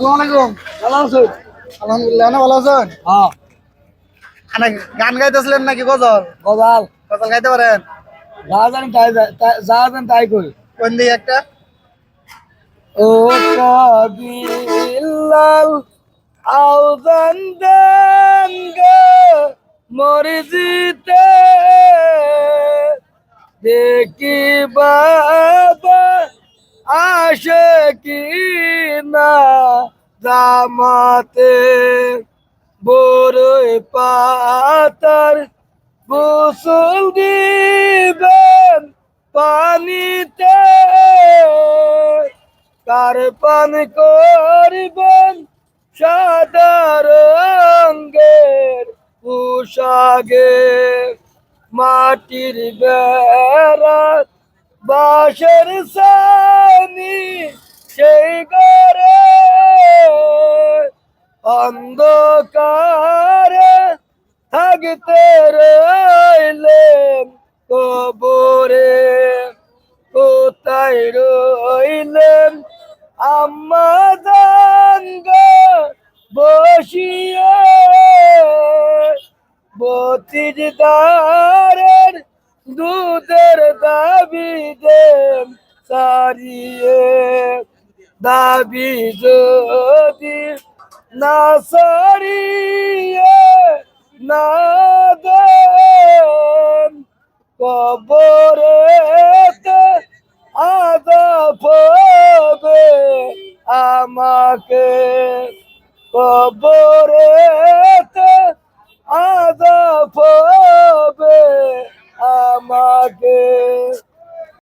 আলাইকুম। ভালো আছেন? আলহামদুলিল্লাহ। না ভালো আছেন? হ্যাঁ, আনা গান গাইতেছিলেন নাকি গজল? গজাল গজল গাইতে পারেন? যা দেন তাই করি। কোন দিকে একটা? ও কাবিলাল আওজান দেন গে মরজিতে দেখি বাবা আসে কি না জামাতে বড়ই পাতার গোসল দিবেন পানিতে কার পান করবেন সাদা রঙের পোশাকে মাটির বেড়া বাঁশের সানি সেই ঘরে অন্ধকারে থাকতে রইলেন কবরে কোথায় রইলেন আম্মা জান গো বসিয়ে বতিদারের দুধের দাবি দেন সারিয়ে দাবি যদি না সারিয়ে না দেন কবরেতে আযাব হবে আমাকে কবর